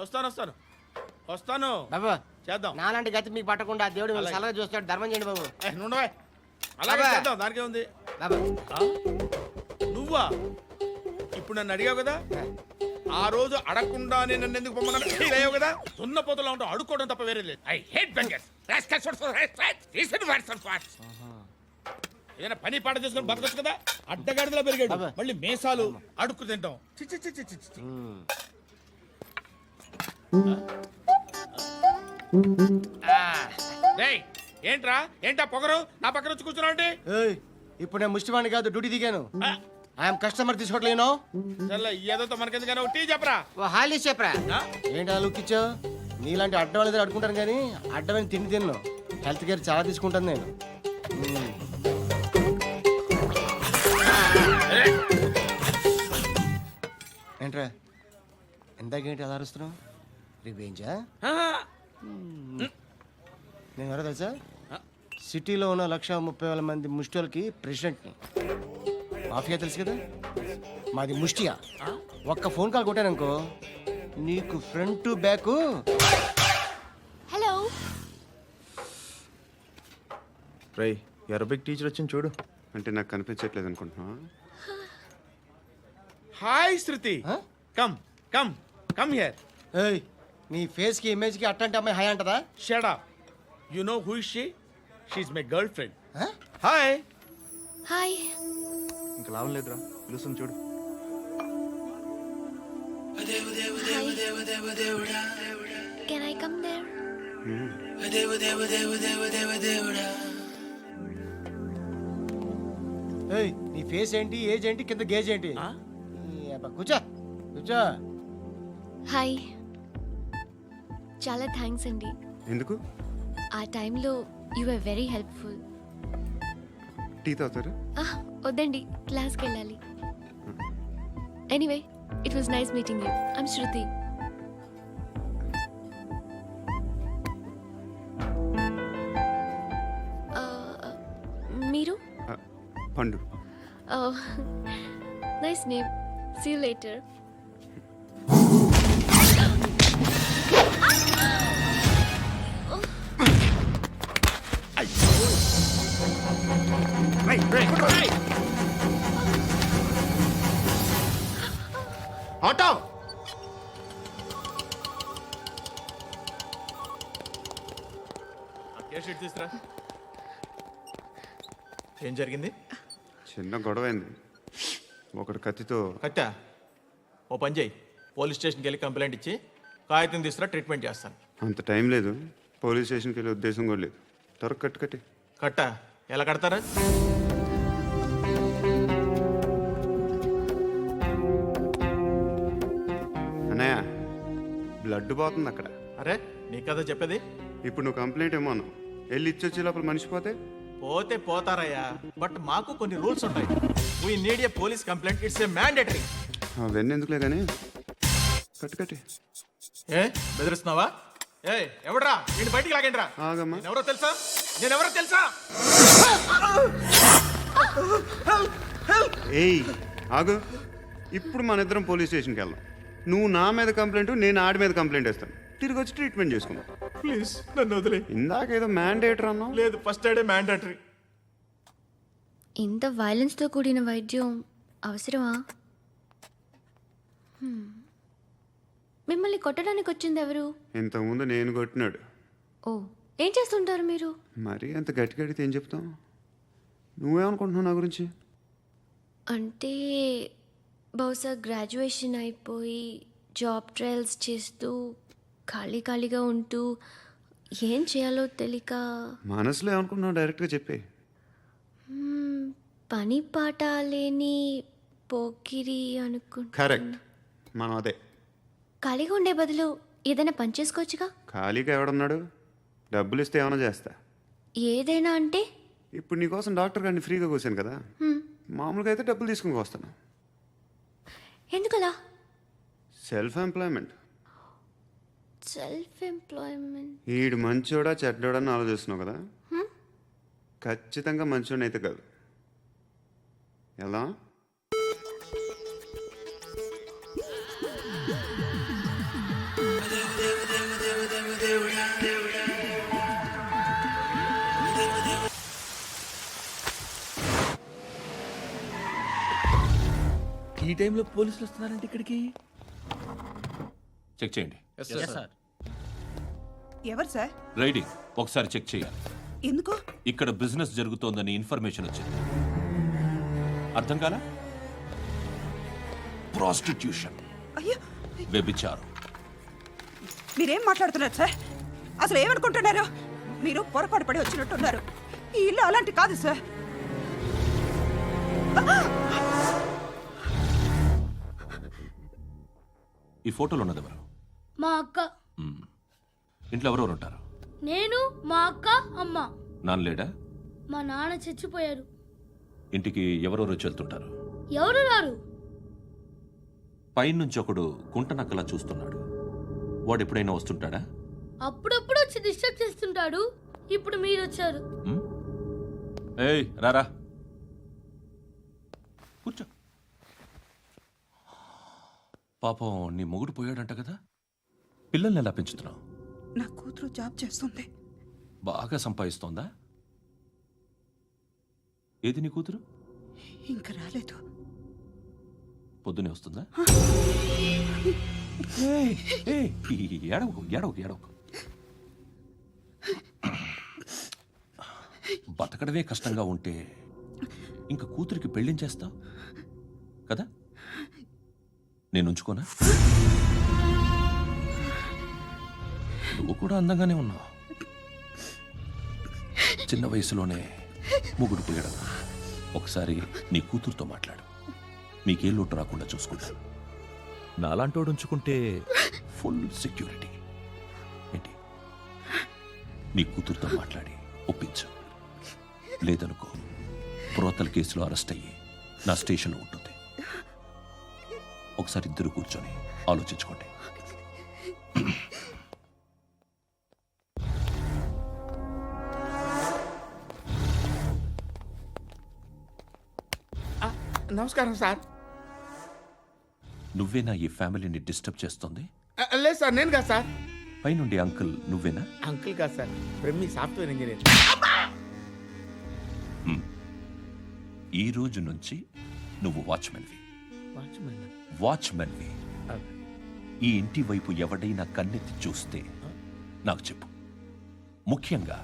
వస్తాను బాబు చేద్దాం. నాలాంటి గతి మీకు పట్టకుండా దేవుడు మిమ్మల్ని సలహా చూస్తాడు. ధర్మం చేయండి బాబు. నుండవే అలాగే అబ్బా. చేద్దాం. దానికే ఉంది. బాబు నువ్వా ఇప్పుడు నన్ను అడిగావు కదా, ఆ రోజు అడగకుండా నేను నన్ను ఎందుకు పొమ్మన్నా ఫీల్ అయ్యావు కదా. సున్న పోతలో ఉంటావు, అడుక్కోవడం తప్ప వేరే లేదు. I hate beggars. Rascals for rascals. Listen words and words. ఏదైనా పని పాట చేసుకొని బతకొచ్చు కదా. అడ్డగాడిదలా పెరిగాడు, అబ్బా. మళ్ళీ మేసాలు అడుక్కు తింటాం. చి చి చి చి చి చి. రేయ్, ఏంటా పొగరు నా పక్కన వచ్చి కూర్చున్నావు అంటే? ఏయ్, ఇప్పుడు నేను ముష్టివాణి కాదు, డ్యూటీ దిగాను. ఐఎమ్ కస్టమర్ తీసుకోవట్లేను. ఏదో మనకెందుకైనా టీ చెప్పరా. ఓ హాలీస్ చెప్పరా. ఆ? ఏంటి అలా లుక్ ఇచ్చావు? నీలాంటి అడ్డం వాళ్ళ దగ్గర అడుకుంటాను కానీ అడ్డమైన తిండి తిన్ను. హెల్త్ కేర్ చాలా తీసుకుంటాను నేను. ఏంట్రా ఎందాకేంటి అలా అరుస్తున్నావు? రివేంజా? నేను ఎవరో తెలుసా? సిటీలో ఉన్న 130,000 మంది ముష్టిలకి ప్రెసిడెంట్ని. మాఫియా తెలుసు కదా, మాది ముష్టియా. ఒక్క ఫోన్ కాల్ కొట్టాననుకో నీకు ఫ్రంట్ టు బ్యాక్. హలో రై అరబిక్ టీచర్ వచ్చింది చూడు. అంటే నాకు కనిపించట్లేదు అనుకుంటున్నా. Hi Shruti, come come come here. ఏయ్, నీ ఫేస్ కి ఇమేజ్ కి అట్టంటే అమ్మాయి హాయ్ అంటదా? Shut up. You know who is she? She is my girlfriend. Hi. Hi ఇంకా లాభం లేదురా, పిలుస్తుంది చూడు. Can I come there? ఏయ్, నీ ఫేస్ ఏంటి, ఏజ్ ఏంటి, కింద గేజ్ ఏంటి? ఈ అబ్బా, కూర్చో కూర్చో. హాయ్, చాలా థ్యాంక్స్ అండి. ఎందుకు? ఆ టైంలో you are very helpful. Tea తాగుతారా? వద్దండి, క్లాస్కి వెళ్ళాలి. Anyway, it was nice meeting you. I'm Shruti. మీరు? Pandu. Nice name. See you later. Auto. తీసురా. ఏం జరిగింది? చిన్న గొడవ అయింది. ఒకడు కత్తితో. కట్టా, ఓ పని చేయి, పోలీస్ స్టేషన్కి వెళ్ళి కంప్లైంట్ ఇచ్చి కాగితం తీసుకురా, ట్రీట్మెంట్ చేస్తాను. అంత టైం లేదు, పోలీస్ స్టేషన్కి వెళ్ళే ఉద్దేశం కూడా లేదు. త్వరగా కట్టి. కట్టా, ఎలా కడతారా? అన్నయ్య, బ్లడ్ పోతుంది అక్కడ. అరే నీ కదా చెప్పేది. ఇప్పుడు నువ్వు కంప్లైంట్ ఏమో అన్నావు, వెళ్ళి ఇచ్చొచ్చే లోపల మనిషి పోతే? పోతే పోతారయ్యా, బట్ మాకు కొన్ని రూల్స్ ఉంటాయి. We need a police complaint, it's a mandatory. అవన్నీ ఎందుకులే కానీ కట్టి. ఏ బెదిరిస్తున్నావా? ఏ ఎవడ్రా నేను బయటికి లాగండిరా. ఆగమ్మా. నేనెవరో తెలుసా? ఏయ్ ఆగు, ఇప్పుడు మన ఇద్దరం పోలీస్ స్టేషన్కి వెళ్దాం. నువ్వు నా మీద కంప్లైంట్, నేను ఆడి మీద కంప్లైంట్ వేస్తాను. తిరిగి వచ్చి ట్రీట్మెంట్ చేసుకుందాం. ప్లీజ్ నన్ను వదిలే. ఇందాకేదో మ్యాండేటర్ అన్నావు. లేదు, ఫస్ట్ ఎయిడే మ్యాండేటరీ. ఇంత వైలెన్స్తో కూడిన వైద్యం అవసరమా? మిమ్మల్ని కొట్టడానికి వచ్చింది ఎవరు? ఇంతకుముందు నేను కొట్టినాడు. ఓ, ఏం చేస్తుంటారు మీరు? మరీ అంత గట్టి గడితే ఏం చెప్తావు? నువ్వేమనుకుంటున్నావు నా గురించి? అంటే బహుశా గ్రాడ్యుయేషన్ అయిపోయి జాబ్ ట్రయల్స్ చేస్తూ ఖాళీగా ఉంటూ ఏం చేయాలో తెలియక. మనసులో ఏమనుకుంటున్నావు డైరెక్ట్గా చెప్పే. పని పాట లేని పోకిరి అనుకుంటా. కరెక్ట్, మనం అదే. ఖాళీగా ఉండే బదులు ఏదైనా పని చేసుకోవచ్చుగా. ఖాళీగా ఎవడన్నాడు? డబ్బులు ఇస్తే ఏమైనా చేస్తా. ఏదైనా అంటే? ఇప్పుడు నీకోసం డాక్టర్ గారిని ఫ్రీగా కూర్చాను కదా, మామూలుగా అయితే డబ్బులు తీసుకుని వస్తాను. ఎందుకలా? Self employment. ఈడు మంచోడా చెడ్డోడా అని ఆలోచిస్తున్నావు కదా. ఖచ్చితంగా మంచోడని అయితే కాదు. ఎలా? టైంలో పోలీసులు వస్తున్నారంటే ఇక్కడికి? చెక్ చేయండి. ఎవరు సార్? రైడింగ్ ఒకసారి చెక్ చేయాలి. ఎందుకు? ఇక్కడ బిజినెస్ జరుగుతోందని ఇన్ఫర్మేషన్ వచ్చింది. అర్థం కాలా? ప్రాస్టిట్యూషన్, అయ్యో, వ్యభిచారం. మీరేం మాట్లాడుతున్నారు సార్? అసలు ఏమనుకుంటున్నారు? మీరు పొరపాటు పడి వచ్చినట్టున్నారు. ఈ ఇల్లు అలాంటి కాదు సార్. ఈ ఫోటోలో ఉన్నది ఎవరు? మా అక్క. మ్మ్. ఇంట్లో ఎవరెవరు ఉంటారు? నేను, మా అక్క, అమ్మ. నాన్న లేడా? మా నాన్న చచ్చిపోయారు. ఇంటికి ఎవరెవరు వచ్చి వెళ్తుంటారు? ఎవరు రారు. పైనుంచి ఒకడు గుంట నక్కలా చూస్తున్నాడు. వాడు ఎప్పుడైనా వస్తుంటాడా? అప్పుడప్పుడు వచ్చి డిస్టర్బ్ చేస్తుంటాడు. ఇప్పుడు మీరు వచ్చారు. మ్మ్? ఏయ్ రారా, కూర్చో. పాపం నీ మొగుడు పోయాడంట కదా, పిల్లల్ని ఎలా పెంచుతున్నావు? నా కూతురు జాబ్ చేస్తుంది. బాగా సంపాదిస్తోందా? ఏది నీ కూతురు? ఇంకా రాలేదు. పొద్దునే వస్తుందా? ఏయ్, ఏయ్, ఏడవకు ఏడవకు ఏడవకు. బతకడమే కష్టంగా ఉంటే ఇంకా కూతురికి పెళ్ళించేస్తావు కదా? నేను ఉంచుకోనా? నువ్వు కూడా అందంగానే ఉన్నావు. చిన్న వయసులోనే ముగుడు పోయడం. ఒకసారి నీ కూతురుతో మాట్లాడు. మీకే లోటు రాకుండా చూసుకుంటాను. నాలాంటోడు ఉంచుకుంటే ఫుల్ సెక్యూరిటీ. ఏంటి? నీ కూతురుతో మాట్లాడి ఒప్పించు. లేదనుకో ప్రోతల కేసులో అరెస్ట్ అయ్యి నా స్టేషన్లో ఉంటుంది. ఒకసారి ఇద్దరు కూర్చొని ఆలోచించుకోండి. నమస్కారం సార్. నువ్వేనా ఈ ఫ్యామిలీని డిస్టర్బ్ చేస్తుంది? లేదు సార్, నేను కాదు సార్. పైనుండి అంకుల్ నువ్వేనా? అంకుల్ కాదు సార్, బ్రహ్మి సాఫ్ట్వేర్ ఇంజనీర్. ఈ రోజు నుంచి నువ్వు వాచ్మెన్వి. వాచ్మెన్? వాచ్మెన్వి. ఈ ఇంటి వైపు ఎవడైనా కన్నెత్తి చూస్తే నాకు చెప్పు. ముఖ్యంగా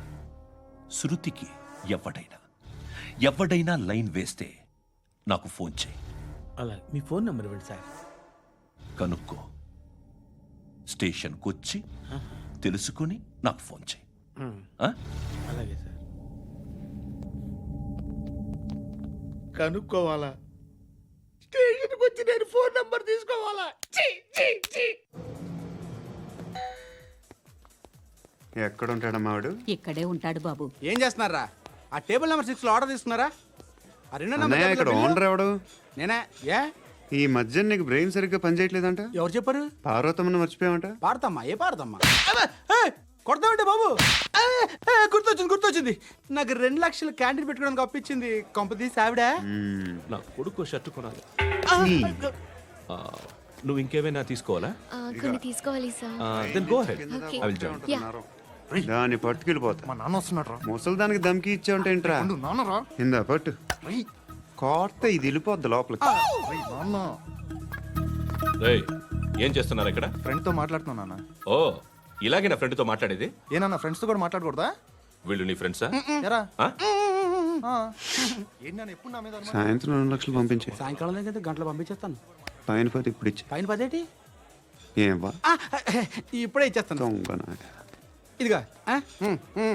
శృతికి ఎవడైనా లైన్ వేస్తే నాకు ఫోన్ చేయి. అలా మీ ఫోన్ నెంబర్ ఇవ్వండి సార్. కనుక్కో. స్టేషన్కి వచ్చి తెలుసుకుని నాకు ఫోన్ చేయి. ఆ? అలాగే సార్. కనుక్కోవాలా? స్టేషన్కి వచ్చి నేను ఫోన్ నంబర్ తీసుకోవాలా? ఎక్కడ ఉంటాడమ్మా వాడు? ఇక్కడే ఉంటాడు బాబు. ఏం చేస్తున్నారా? ఆ టేబుల్ నెంబర్ 6 లో ఆర్డర్ తీసుకున్నారా? ఆ రెండో నెంబర్ అన్నయ్య, ఇక్కడ టేబుల్ లో ఓనర్ ఎవడు? నేనే. ఏ ఈ మధ్య నీకు బ్రెయిన్ సరిగ్గా పనిచేయట్లేదంట. ఎవరు చెప్పారు? పార్వతమ్మను మర్చిపోయామంట. పాడతామ్మా? ఏ పాడతామ్మా? కొడతామంటే బాబు. గుర్తొచ్చింది. నాకు 2 లక్షలు క్యాంటీన్ పెట్టుకోవడానికి అప్పించింది. కొంపతీసి ఆవిడ. నా కొడుకు షర్ట్ కొనాలి. నువ్వు ఇంకేమైనా తీసుకోవాలా? కొన్ని తీసుకోవాలి sir. Then go ahead. Okay. I will join. Yeah. దాన్ని పట్టుకెళ్ళిపోతా. మా నాన్న వస్తున్నాడు రా. ముసలి దానికి దమ్కి ఇచ్చావుంటేంట్రా? నాన్నరా. ఇందా పట్టు. కోర్త ఇది వెళ్ళిపోద్ది లోపలికి. రేయ్, ఏం చేస్తున్నారు ఇక్కడ? ఫ్రెండ్ తో మాట్లాడుతున్నా నాన్న. ఓ, ఇలాగే నా ఫ్రెండ్తో మాట్లాడేది? ఏనా ఫ్రెండ్స్ తో కూడా మాట్లాడకూడదా? వీళ్ళు నీ ఫ్రెండ్సా? ఎరా ఆ? ఏంటి నాన్న ఎప్పుడు నా మీద అనుమానం? సాయంత్రం 2 లక్షలు పంపించే. సాయంకాలం దగ్గర గంటలు పంపించేస్తాను. పైన 10 ఇప్పుడు ఇచ్చే. పైన 10 ఏం వా ఇప్పుడే ఇచ్చేస్తాను. దొంగనా. ఇదిగా.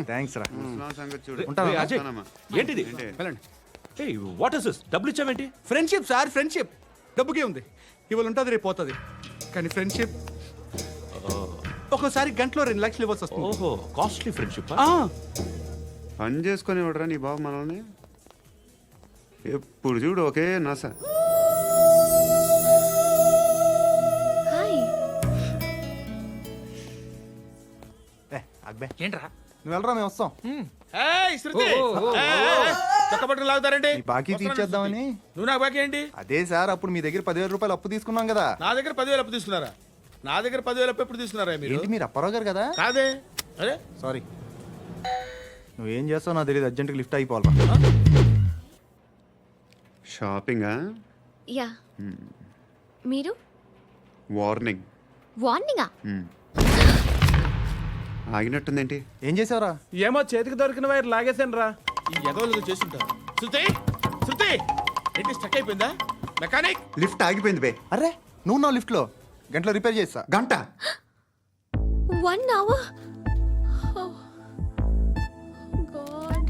థ్యాంక్స్ రా. ముసలాం సంగతి చూడు. రేయ్, అజయ్, వస్తానమ్మా. ఏంటిది? ఏంటి? వెళ్ళండి. ఏయ్, వాట్ ఇస్ దిస్? డబ్బులు ఇచ్చావేంటి? Friendship sir, friendship. డబ్బుకే ఉంది. ఇవాళ ఉంటుంది, రేపు పోతుంది. కానీ ఫ్రెండ్షిప్ ఒక్కోసారి గంటలో 2 లక్షలు ఇవ్వాల్సి వస్తుంది. ఓహో, కాస్ట్లీ ఫ్రెండ్షిప్. పని చేసుకొని ఇవ్వడరా నీ బాబు మనల్ని. ఎప్పుడు చూడు ఒకే నస. హాయ్. అక్బే ఏంట్రా? నువ్వు వెళ్ళరా, మేము వస్తాం. ఏయ్, శృతి! ఏయ్, చొక్కా పట్టుకుని లాగుతారేంటి? ఈ బాకీ తీర్చేద్దామని. నువ్వు నాకు బాకీ ఏంటి? అదే సార్, అప్పుడు మీ దగ్గర 10,000 రూపాయలు అప్పు తీసుకున్నాం కదా. నా దగ్గర 10,000 అప్పు తీసుకున్నారా? నా దగ్గర 10,000 అప్పు ఎప్పుడు తీసుకున్నారా మీరు? ఏంటి మీరు అప్పారావు గారు కదా? కాదే. అరే సారీ. నువ్వేం చేస్తావు నాకు తెలియదు. అర్జెంట్గా లిఫ్ట్ అయిపోవాలి. షాపింగా? యా. మీరు వార్నింగ్. వార్నింగా? ఆగినట్టుందేంటి? ఏం చేసావురా? ఏమో చేతికి దొరికిన వైర్ లాగేసాను రా. ఈ ఎగవలు చేస్తుంటారు. శృతి శృతి ఏంటి స్టక్ అయిపోయిందా? మెకానిక్ లిఫ్ట్ ఆగిపోయింది బే. అరే నువ్వు నా లిఫ్ట్ లో గంటలో రిపేర్ చేస్తా. గంట 1 hour? Oh. God.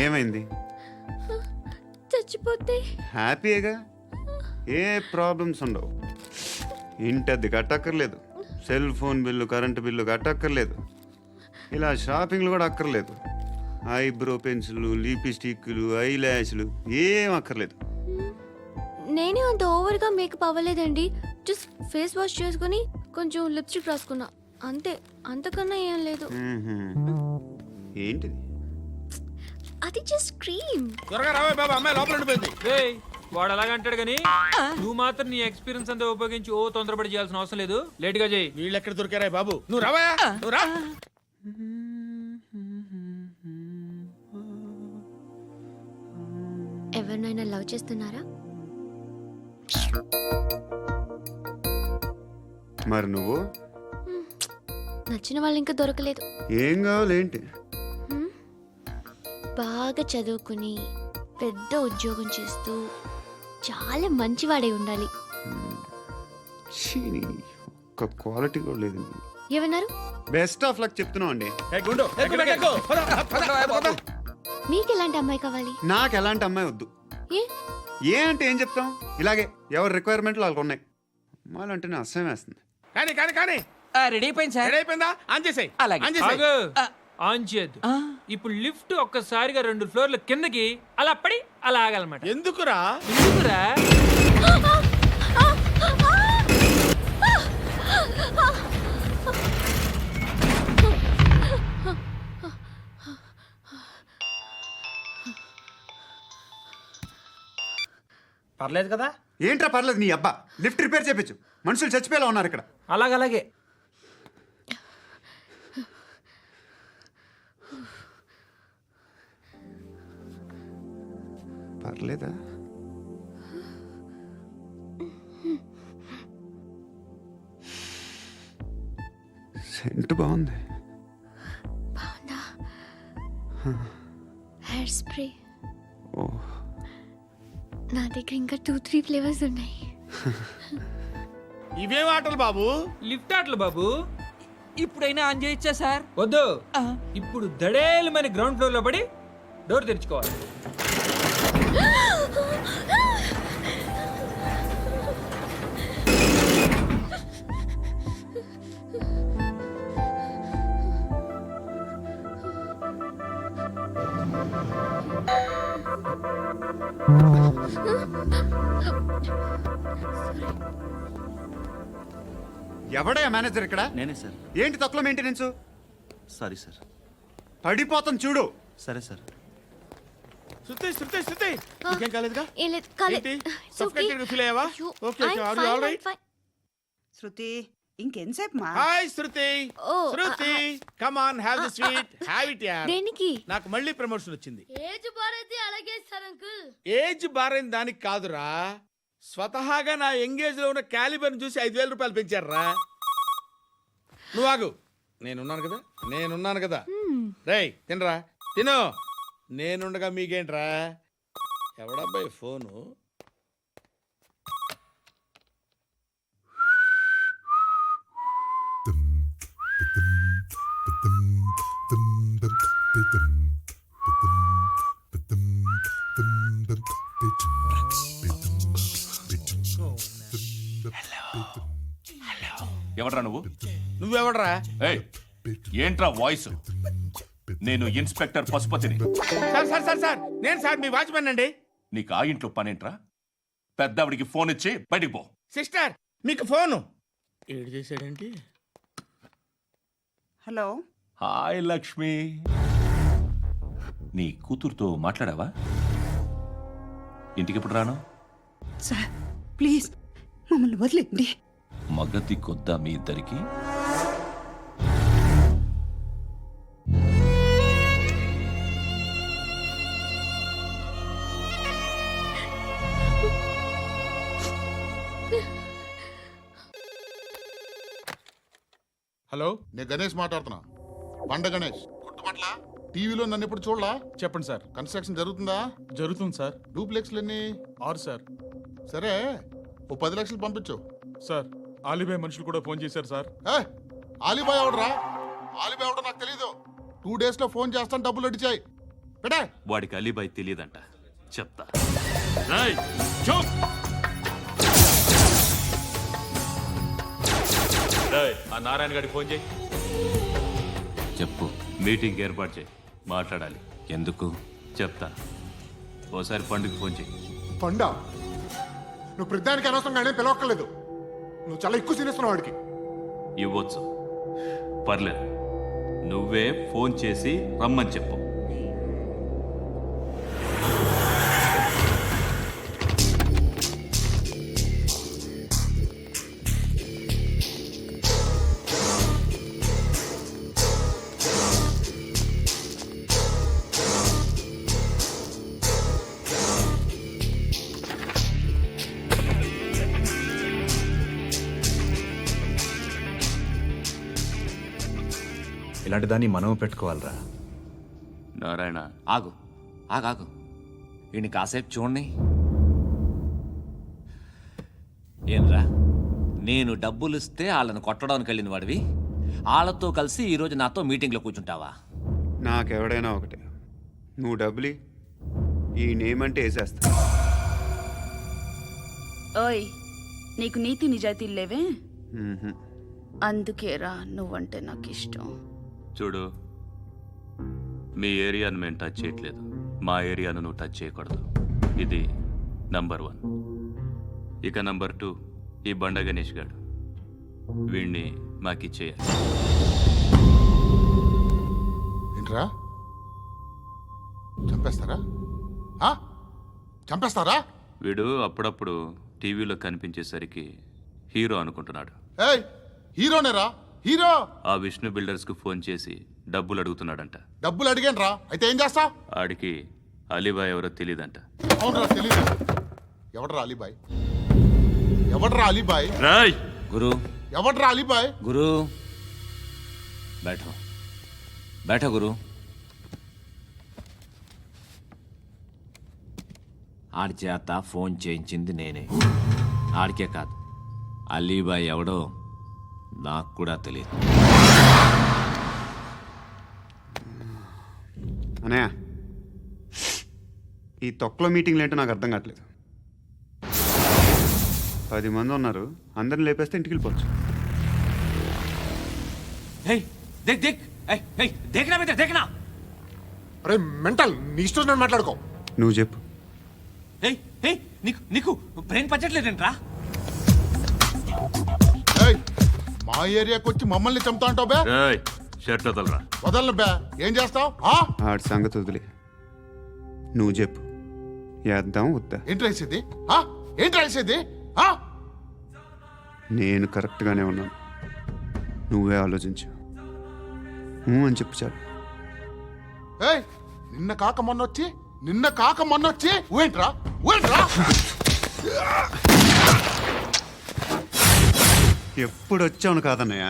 ఏమైంది? చచ్చిపోతే హ్యాపీగా, ఏ ప్రాబ్లమ్స్ ఉండవు. ఇంటి అద్దె కట్టక్కర్లేదు, cell phone bill, current bill కట్టక్కర్లేదు, ఇలా షాపింగ్లు కూడా అక్కర్లేదు. ఐబ్రో పెన్సిల్లు, లిప్స్టిక్లు, ఐ ల్యాష్లు ఏం అక్కర్లేదు. నేనే అంత ఓవర్గా మేకప్ అవ్వలేదండి. జస్ట్ ఫేస్ వాష్ చేసుకుని కొంచెం లిప్స్టిక్ రాసుకున్నా అంతే. అంతకన్నా ఏం లేదు. ఏంటిది? అది జస్ట్ క్రీమ్. త్వరగా రావే బాబా, అమ్మాయి లోపల ఉండిపోయింది. వాడు అలాగంటాడు కానీ నువ్వు మాత్రం నీ ఎక్స్పీరియన్స్ అంతా ఉపయోగించి తొందరపడి చేయాల్సిన అవసరం లేదు. లేట్ గా చేయి. వీళ్ళు ఎక్కడ దొరికారా బాబు? నువ్వు రావా, నువ్వు రా. ఎవరినైనా లవ్ చేస్తున్నారా? మరి నువ్వు? నచ్చిన వాళ్ళు ఇంకా దొరకలేదు. ఏం కావాలేంటి? బాగా చదువుకుని పెద్ద ఉద్యోగం చేస్తూ చాలా మంచివాడై ఉండాలి. ఒక్క క్వాలిటీ కూడా లేదు. ఏమన్నారు? బెస్ట్ ఆఫ్ లక్ చెప్తున్నావు అండి. ఏ గుండు, ఎక్కు, ఎక్కు. పద, పద, పద. మీకు ఎలాంటి అమ్మాయి కావాలి? నాకు ఎలాంటి అమ్మాయి వద్దు. ఏ ఏ అంటే ఏం చెప్తాం, ఇలాగే ఎవరి రిక్వైర్మెంట్లు వాళ్ళకు ఉన్నాయి. అమ్మాయిలు అంటేనే అసహ్యం వేస్తుంది. కానీ కానీ కానీ రెడీ అయిపోయింది సార్. రెడీ అయిపోయిందా? ఆన్ చేసేయ్. అలాగే. ఆన్ చేసేయ్. ఆన్ చేయద్దు. ఇప్పుడు లిఫ్ట్ ఒక్కసారిగా 2 ఫ్లోర్ల కిందకి అలా పడి అలా ఆగాలన్నమాట. ఎందుకురా? ఎందుకురా? పర్లేదు కదా? ఏంట్రా పర్లేదు నీ అబ్బా. లిఫ్ట్ రిపేర్ చేయించు, మనుషులు చచ్చిపోయేలా ఉన్నారు ఇక్కడ. అలాగలాగే. పర్లేదా? సెంట్ బాగుంది. బాగుందా? Hair spray. ఓ, నా దగ్గర ఇంకా 2-3 ఫ్లేవర్స్ ఉన్నాయి. ఇవేం ఆటలు బాబు? లిఫ్ట్ ఆటలు బాబు. ఇప్పుడైనా ఆన్ చేయొచ్చా సార్? వద్దు. ఇప్పుడు దడేలమైన గ్రౌండ్ ఫ్లోర్ లో పడి డోర్ తెరుచుకోవాలి. ఎవడయ్యా మేనేజర్ ఇక్కడ? నేనే సార్. ఏంటి తక్కువ మెయింటెనెన్స్? Sorry sir. పడిపోతాం చూడు. సరే సార్. శృతి శృతి శృతి ఇంకేం కాలేదుగా? ఏం లేదు, కాలేదు. ఏంటి? It's okay. Suffocated గా feel అయ్యావా? అయ్యో, Okay, okay. I'm Are you fine, all I'm right? fine. శృతి ఇంకెంతసేపు మా? Hi Shruti. Oh, Shruti come on, have the sweet, have it యార్. దేనికి? నాకు మళ్ళీ ప్రమోషన్ వచ్చింది. ఏజ్ బారైతే అలాగే సార్ అంకుల్. ఏజ్ బారైన దానికి కాదురా, స్వతహాగా నా ఎంగేజ్ లో ఉన్న క్యాలిబర్ చూసి 5,000 రూపాయలు పెంచారా. నువ్వు ఆగు, నేనున్నాను కదా. రేయ్ తినరా, తిను. నేనుండగా మీకేంట్రా? ఎవడబ్బాయి ఫోను? ఎవడ్రా నువ్వు? నువ్వెవడరా? ఏయ్, ఏంట్రా వాయిస్? నేను ఇన్స్పెక్టర్ పశుపతిని. సార్ సార్ సార్ సార్ నేను సార్ మీ వాచ్మెన్ అండి. నీకు ఆ ఇంట్లో పనేంట్రా? పెద్దవిడికి ఫోన్ ఇచ్చి బయటికి పో. సిస్టర్ మీకు ఫోను. ఏడు చేశాడేంటి? హలో. హాయ్ లక్ష్మి. నీ కూతురుతో మాట్లాడావా? ఇంటికి ఎప్పుడు రాను? సార్ ప్లీజ్ మమ్మల్ని వదిలేండి. మగతి కొద్దా మీ ఇద్దరికి? హలో, నేను గణేష్ మాట్లాడుతున్నా. బండ గణేష్ గుర్తుపట్ల టీవీలో నన్ను ఎప్పుడు చూడలా? చెప్పండి సార్. కన్స్ట్రక్షన్ జరుగుతుందా? జరుగుతుంది సార్. డూప్లెక్స్లు ఎన్ని? 6 సార్. సరే, ఓ 10 లక్షలు పంపించు. సార్, ఆలిబాయ్ మనుషులు కూడా ఫోన్ చేశారు సార్. ఏ ఆలిబాయ్ ఎవడరా? ఆలిబాయ్ ఎవడో నాకు తెలీదు. 2 days లో ఫోన్ చేస్తాను, డబ్బులు అడిచాయి పెడే. వాడికి అలీబాయ్ తెలియదంట, చెప్తా. రేయ్, చూప్. రేయ్, ఆ నారాయణ గారికి ఫోన్ చేయి. చెప్పు. మీటింగ్ ఏర్పాటు చేయి, మాట్లాడాలి. ఎందుకు చెప్తా. ఓసారి పండుగ ఫోన్ చేయి. పండ నువ్వు ప్రతిదానికి అనవసరంగానే పిలవక్కర్లేదు. నువ్వు చాలా ఎక్కువ సీనిస్తున్నావు వాడికి. ఇవ్వచ్చు, పర్లేదు. నువ్వే ఫోన్ చేసి రమ్మని చెప్పు. ఇలాంటి దాన్ని మనం పెట్టుకోవాలరా. నారాయణ, ఆగు ఆగు ఈయన కాసేపు చూడండి. ఏంరా, నేను డబ్బులు ఇస్తే వాళ్ళని కొట్టడానికి వెళ్ళిన వాడివి, వాళ్ళతో కలిసి ఈరోజు నాతో మీటింగ్లో కూర్చుంటావా? నాకెవడైనా ఒకటే. నువ్వు డబ్బులి, ఈ నేమ్ అంటే వేసేస్తా. ఓయ్, నీకు నీతి నిజాయితీలు లేవే, మ్మ్హ. అందుకేరా నువ్వంటే నాకు ఇష్టం. చూడు, మీ ఏరియాను మేము టచ్ చేయట్లేదు, మా ఏరియాను నువ్వు టచ్ చేయకూడదు. ఇది నంబర్ 1. ఇక నంబర్ 2, ఈ బండ గణేష్ గాడు, వీణ్ణి మాకిచ్చేయాలి. ఏంట్రా, చంపేస్తారా? ఆ? చంపేస్తారా? వీడు అప్పుడప్పుడు టీవీలో కనిపించేసరికి హీరో అనుకుంటున్నాడు. ఏయ్, హీరోనేరా, హీరో. ఆ విష్ణు బిల్డర్స్కు ఫోన్ చేసి డబ్బులు అడుగుతున్నాడంట. డబ్బులు అడిగాను రా, అయితే ఏం చేస్తా? ఆడికి అలీబాయ్ ఎవరో తెలీదంట. అవునరా, తెలీదు. ఎవడరా అలీబాయ్? ఎవడరా అలీబాయ్? రాయ్ గురు, ఎవడరా అలీబాయ్? గురు బైఠో బైఠో గురు. ఆడి చేత ఫోన్ చేయించింది నేనే. ఆడికే కాదు, అలీబాయ్ ఎవడో నాకు కూడా తెలియదు. అనయ్య, ఈ తొక్కలో మీటింగ్లు ఏంటో నాకు అర్థం కావట్లేదు. 10 మంది ఉన్నారు, అందరిని లేపేస్తే ఇంటికి వెళ్ళిపోవచ్చు. देखना అరే మెంటల్, నీ ఇష్టం నేను మాట్లాడుకో. నువ్వు చెప్పు. నీకు బ్రెయిన్ పచ్చట్లేదంట్రా. ఏయ్, మా ఏరియాకి వచ్చి మమ్మల్ని చంపుతా అంటావు బే? రాయ్, షర్ట్ వదలరా. వదలను బే. ఏం చేస్తావు? ఆడి సంగతి వదిలే, నువ్వు చెప్పు. వేద్దాం వద్దా? ఏంటి రాసేది? ఏంటి రాసేది? నేను కరెక్ట్గానే ఉన్నాను, నువ్వే ఆలోచించు. అని చెప్పు చాలు. ఏయ్, నిన్న కాక మొన్నొచ్చి ఊయంట్రా. ఎప్పుడు వచ్చావును కాదన్నయ్య,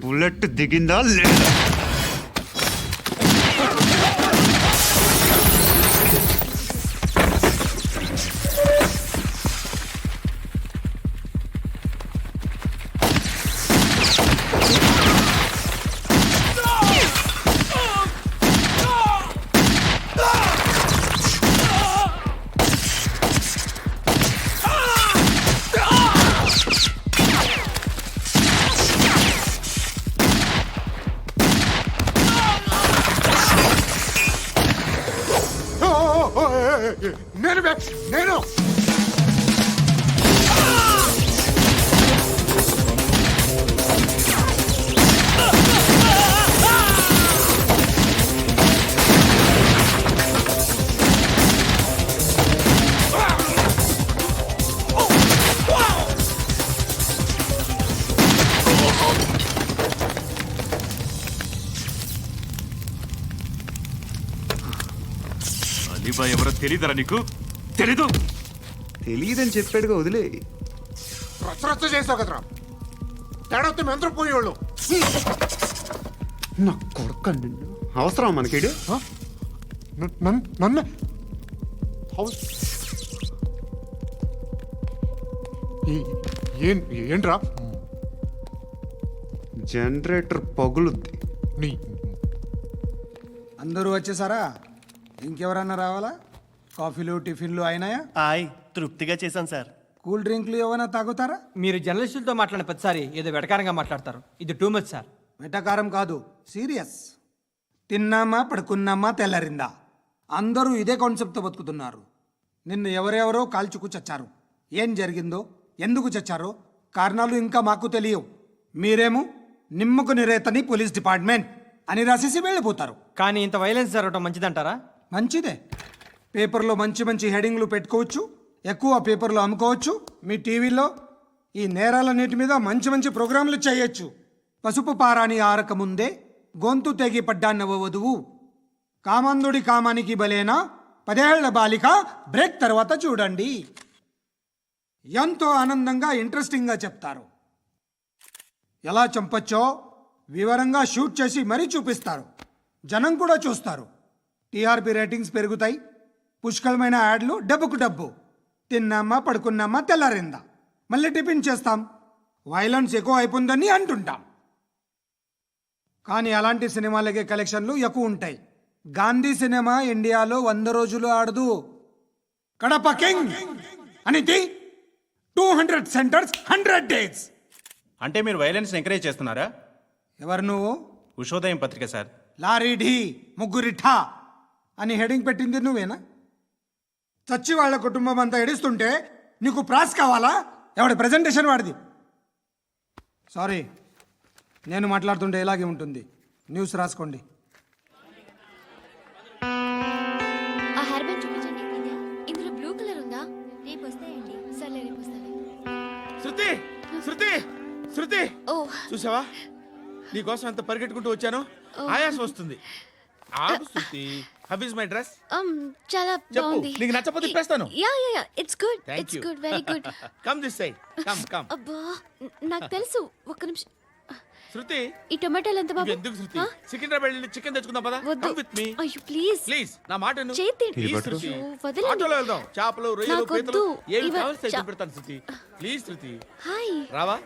బుల్లెట్ దిగిందా లేదా? నేను అలీబాయ్ ఎవరో తెలీదరా నీకు? తెలీదు? తెలియదని చెప్పాడుగా, వదిలే. రచ్చ చేసావు కదరా. తేడా వస్తే మెంతరం పోయేవాళ్ళు. నా కొడుకు అవసరం మనకిడు నన్ను హౌస్ ఏంట్రా జనరేటర్ పగులుద్ది. నీ అందరూ వచ్చేసారా? ఇంకెవరన్నా రావాలా? కాఫీలు టిఫిన్లు అయినాయా? హాయ్ తృప్తిగా చేశాను సార్. కూల్ డ్రింక్లు ఏమైనా తాగుతారా? మీరు జర్నలిస్టులతో మాట్లాడిన ప్రతిసారి ఏదో వెటకారంగా మాట్లాడతారు. ఇది టూ మచ్ సార్. వెటకారం కాదు, సీరియస్. తిన్నామా పడుకున్నామా తెల్లరిందా, అందరూ ఇదే కాన్సెప్ట్తో బతుకుతున్నారు. నిన్ను ఎవరెవరో కాల్చుకు చచ్చారు. ఏం జరిగిందో, ఎందుకు చచ్చారో కారణాలు ఇంకా మాకు తెలియవు. మీరేమో నిమ్మకు నిరేతని పోలీస్ డిపార్ట్మెంట్ అని రాసేసి వెళ్ళిపోతారు. కానీ ఇంత వైలెన్స్ జరగడం మంచిదంటారా? మంచిదే. పేపర్లో మంచి మంచి హెడింగ్లు పెట్టుకోవచ్చు, ఎక్కువ పేపర్లు అమ్ముకోవచ్చు. మీ టీవీలో ఈ నేరాలన్నిటి మీద మంచి మంచి ప్రోగ్రాంలు చేయొచ్చు. పసుపు పారాని ఆరక ముందే గొంతు తెగి పడ్డాన్నవ వధువు, కామందుడి కామానికి బలేనా 10 ఏళ్ల బాలిక బ్రేక్ తర్వాత చూడండి. ఎంతో ఆనందంగా ఇంట్రెస్టింగ్గా చెప్తారు. ఎలా చంపచ్చో వివరంగా షూట్ చేసి మరీ చూపిస్తారు. జనం కూడా చూస్తారు. టీఆర్పీ రేటింగ్స్ పెరుగుతాయి. పుష్కలమైన యాడ్లు, డబ్బుకు డబ్బు. తిన్నామా పడుకున్నామా తెల్లారిందా, మళ్ళీ టిఫిన్ చేస్తాం. వైలెన్స్ ఎక్కువ అయిపోయిందని అంటుంటాం. కానీ అలాంటి సినిమాలకే కలెక్షన్లు ఎక్కువ ఉంటాయి. గాంధీ సినిమా ఇండియాలో 100 రోజులు ఆడదు. కడప కింగ్ అనితి 200 సెంటర్స్ 100 డేస్. అంటే మీరు వైలెన్స్ ఎంకరేజ్ చేస్తున్నారా? ఎవరు నువ్వు? ఉషోదయం పత్రిక సార్. లారీ ఢీ ముగ్గురిఠా అని హెడింగ్ పెట్టింది నువ్వేనా? చచ్చి వాళ్ళ కుటుంబం అంతా ఎడుస్తుంటే నీకు ప్రాస్ కావాలా? ఎవడి ప్రజెంటేషన్ వాడిది. సారీ, నేను మాట్లాడుతుంటే ఇలాగే ఉంటుంది. న్యూస్ రాసుకోండి. ఆ హెయిర్ బ్యాండ్ చూపించండి. ఇందులో బ్లూ కలర్ ఉందా? రేపు వస్తాయండి. సర్లే, రేపు వస్తాను. శృతి శృతి శృతి, ఓ చూసావా నీకోసం ఎంత పరిగెట్టుకుంటూ వచ్చాను. ఆయాసం వస్తుంది. ఆగు Shruti. How is my dress? చాలా చెప్పు. బాగుంది. నీకు నచ్చకపోతే తిప్పేస్తాను. Yeah yeah yeah, it's good. Thank it's you. Good, very good. Come this side. Come. అబ్బా, నాకు తెలుసు. ఒక్క నిమిషం. శృతి, ఈ టొమాటోలు ఎంత బాబు? ఎందుకు శృతి? సికింద్రాబాద్ వెళ్ళి చికెన్ తెచ్చుకుందాం పదా. వద్దు. కమ్ విత్ మీ అయ్యో ప్లీజ్ ప్లీజ్. నా మాట విను. చేతి Please, శృతి. వదలండి. ఆటోలో వెళ్దాం. చేపలు, రొయ్యలు, నాకు పీతలు వద్దు. ఏమి ఇవ- కావాలి చా- పెడతాను శృతి. Please Shruti. హాయ్. రావా?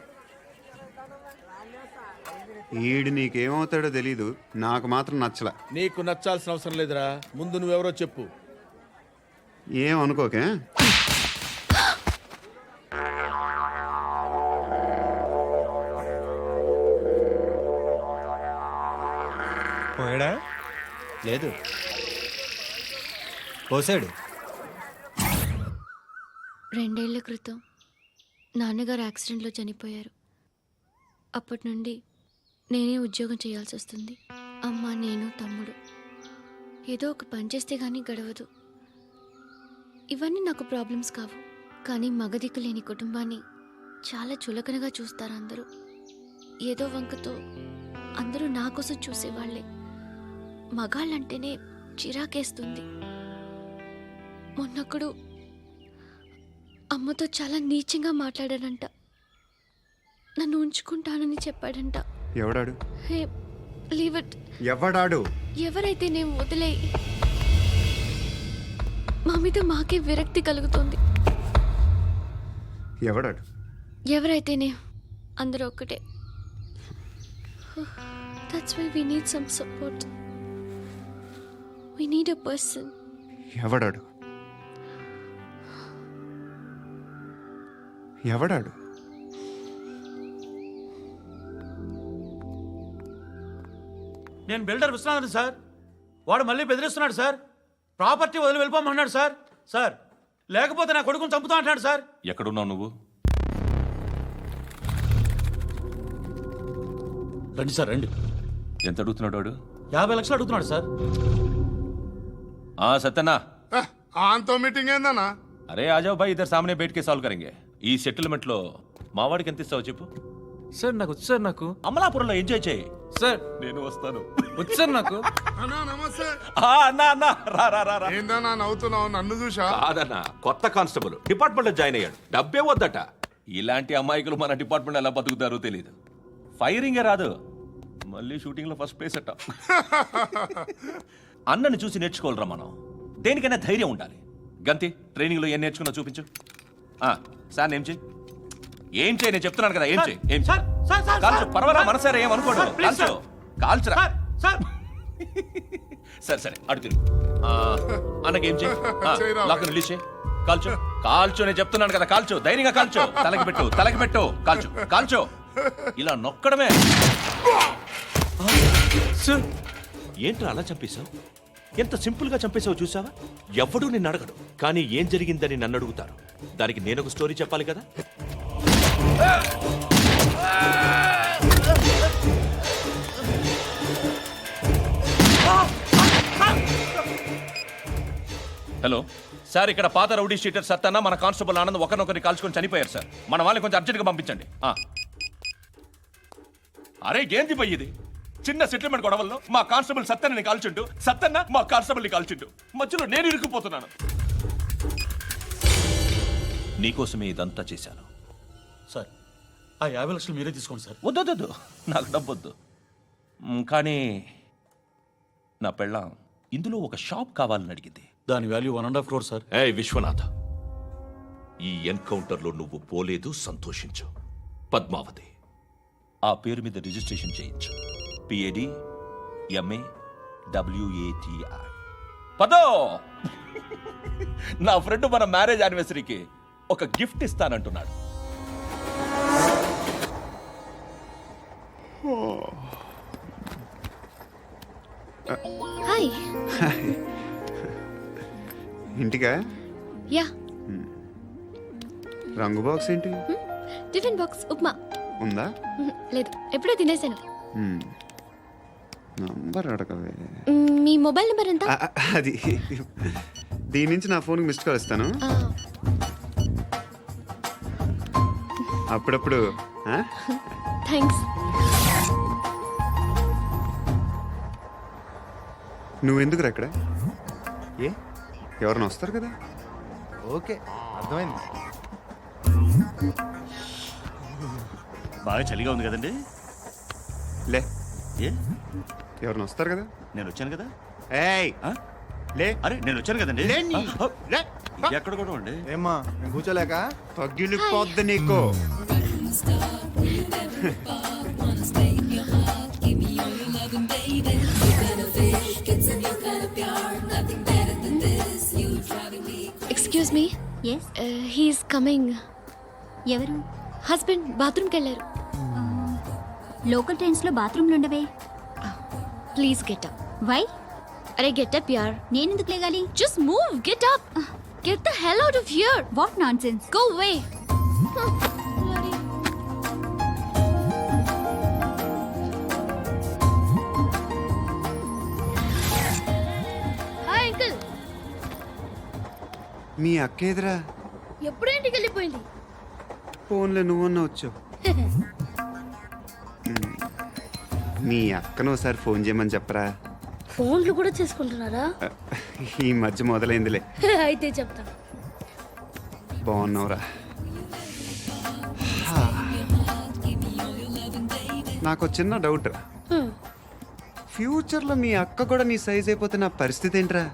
ఈడు నీకేమవుతాడో తెలీదు, నాకు మాత్రం నచ్చలా. నీకు నచ్చాల్సిన అవసరం లేదురా. ముందు నువ్వెవరో చెప్పు. ఏమనుకోకే. పోయాడా? లేదు, పోసాడు. 2 ఏళ్ల క్రితం నాన్నగారు యాక్సిడెంట్లో చనిపోయారు. అప్పటి నుండి నేనే ఉద్యోగం చేయాల్సి వస్తుంది. అమ్మ, నేను, తమ్ముడు. ఏదో ఒక పని చేస్తే కానీ గడవదు. ఇవన్నీ నాకు ప్రాబ్లమ్స్ కావు. కానీ మగదిక్కు లేని కుటుంబాన్ని చాలా చులకనగా చూస్తారు అందరూ. ఏదో వంకతో అందరూ నా కోసం చూసేవాళ్లే. మగాళ్ళంటేనే చిరాకేస్తుంది. మొన్నొక్కడు అమ్మతో చాలా నీచంగా మాట్లాడాడంట. నన్ను ఉంచుకుంటానని చెప్పాడంట. ఎవడాడు? హే, లీవ్ ఇట్. ఎవడాడు? ఎవరైతే నేను వదిలే. మా మీద మాకే విరక్తి కలుగుతుంది. ఎవడాడు? ఎవరైతేనే అందరూ ఒక్కటే. That's why we need some support. We need a person. ఎవడాడు? ఎవడాడు? నేను బిల్డర్ విశ్వనాథన్ సార్. వాడు మళ్ళీ బెదిరిస్తున్నాడు సార్. ప్రాపర్టీ వదిలి వెళ్ళిపోమన్నాడు సార్. సార్, లేకపోతే నా కొడుకుని చంపుతా అంటున్నాడు సార్. ఎక్కడున్నావు నువ్వు? రండి సార్, రండి. ఎంత అడుగుతున్నాడు వాడు? 50 లక్షలు అడుగుతున్నాడు సార్. సత్యనా, ఆంతో మీటింగ్ ఏందన్నా? అరే ఆజావ్ భాయ్, ఇద్దరు సామనే బయట కే సాల్వ్ కరెంగే. ఈ సెటిల్మెంట్ లో మావాడికి ఎంత ఇస్తావు చెప్పు. సార్ నాకు వచ్చు సార్. నాకు అమలాపురంలో ఎంజాయ్ చేయి సార్. నేను వస్తాను. వచ్చు సార్ నాకు. అన్నా నమస్తే. అన్నా అన్నా, రా రా రా రా. ఏందన్నా నవ్వుతున్నావు? నన్ను చూసా? కాదన్నా, కొత్త కానిస్టేబుల్ డిపార్ట్మెంట్ లో జాయిన్ అయ్యాడు. డబ్బే వద్దట. ఇలాంటి అమాయకులు మన డిపార్ట్మెంట్ ఎలా బతుకుతారో తెలియదు. ఫైరింగే రాదు, మళ్ళీ షూటింగ్లో ఫస్ట్ ప్లేస్ అట్ట. అన్నని చూసి నేర్చుకోవాలరా మనం. దేనికైనా ధైర్యం ఉండాలి. గంతి, ట్రైనింగ్లో ఏం నేర్చుకున్నా చూపించు. సార్ ఏం చేయి, ఏం చేయి, నేను చెప్తున్నాను కదా, ఏం చేయి, ఏం చేయి. కాల్చు, పర్వాలా, మనసారా ఏమనుకోడు, కాల్చు, కాల్చురా. సరే సరే, అడు తిరుగు. అన్నకేం చేయి, లాక్ రిలీజ్ చేయి, కాల్చు, కాల్చు, నేను చెప్తున్నాను కదా, కాల్చు, ధైర్యంగా కాల్చు, తలకి పెట్టు, తలకి పెట్టు, కాల్చు, కాల్చు, ఇలా నొక్కడమే. ఏంట్రా అలా చంపేశావు? ఎంత సింపుల్ గా చంపేశావు చూసావా? ఎవడూ నిన్ను అడగడు, కానీ ఏం జరిగిందని నన్ను అడుగుతారు. దానికి నేను ఒక స్టోరీ చెప్పాలి కదా. హలో సార్, ఇక్కడ పాత రౌడీ షీటర్ సత్తన్న మన కానిస్టేబుల్ ఆనంద్ ఒకరినొకరిని కాల్చుకొని చనిపోయారు సార్. మన వాళ్ళని కొంచెం అర్జెంట్గా పంపించండి. అరే ఏంది పోయి ఇది? చిన్న సెటిల్మెంట్ గొడవల్లో మా కానిస్టేబుల్ సత్తన్నని కాల్చుంటూ, సత్తన్న మా కానిస్టేబుల్ని కాల్చుంటూ, మధ్యలో నేను ఇరుక్కుపోతున్నాను. నీకోసమే ఇదంతా చేశాను సార్. ఆ 50 లక్షలు మీరే తీసుకోండి సార్. వద్దొద్దు, నాకు డబ్బొద్దు. కానీ నా పెళ్ళాం ఇందులో ఒక షాప్ కావాలని అడిగింది. దాని వాల్యూ 1.5 crore సార్. విశ్వనాథ, ఈ ఎన్కౌంటర్లో నువ్వు పోలేదు, సంతోషించు. పద్మావతి ఆ పేరు మీద రిజిస్ట్రేషన్ చేయించు. PAD MAWATI. పదో, నా ఫ్రెండ్ మన మ్యారేజ్ యానివర్సరీకి ఒక గిఫ్ట్ ఇస్తానంటున్నాడు. హాయ్. ఇంటికా? యా. రంగు బాక్స్ ఏంటి? Tiffin box upma. ఉందా? లేదు, ఎప్పుడో తినేసాను. నంబర్ అడగవే. మీ మొబైల్ నెంబర్ ఎంత? అది దీని నుంచి నా ఫోన్కి మిస్డ్ కాల్ ఇస్తాను. అప్పుడప్పుడు. థ్యాంక్స్. నువ్వెందుకురా ఇక్కడ? ఏ, ఎవరైనా వస్తారు కదా. ఓకే, అర్థమైంది. బాగా చలిగా ఉంది కదండి. లే, ఏ, ఎవరైనా వస్తారు కదా. నేను వచ్చాను కదా. ఏయ్, లే. అరే నేను వచ్చాను కదండి. లే. ఎక్కడ కూడా అండి. ఏమ్మా, నేను కూర్చోలేక? తగ్గిలిపోద్ది నీకు. Excuse me. He's coming. ఎవరు? హస్బెండ్ బాత్రూమ్కి వెళ్ళారు. లోకల్ ట్రైన్స్ లో బాత్రూమ్లు ఉండవే. Please get up. వై? అరే గెట్ అప్ యార్. నేనెందుకు లేగాలి? Just move, get up. Get the hell out of here. What nonsense. Go away. Hi uncle. మీ అక్క ఎదురా? ఎప్పుడు ఇంటికి వెళ్ళిపోయింది? ఫోన్లో నువ్వన్నా వచ్చావు. మీ అక్కను ఒకసారి ఫోన్ చేయమని చెప్పరా. ఫోన్లు కూడా చేసుకుంటున్నారా? ఈ మధ్య మొదలైందిలే. అయితే చెప్తా. బాగున్నావురా? నాకు చిన్న డౌట్. ఫ్యూచర్లో మీ అక్క కూడా నీ సైజ్ అయిపోతే నా పరిస్థితి ఏంట్రా?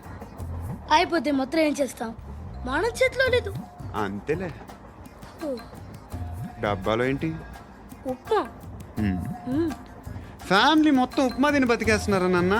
అయిపోతే మొత్తం ఏం చేస్తాం? మన చేతిలో లేదు. అంతేలే. డబ్బాలో ఏంటి? ఉప్మా. ఫ్యామిలీ మొత్తం ఉప్మా తిని బతికేస్తున్నారా నాన్న?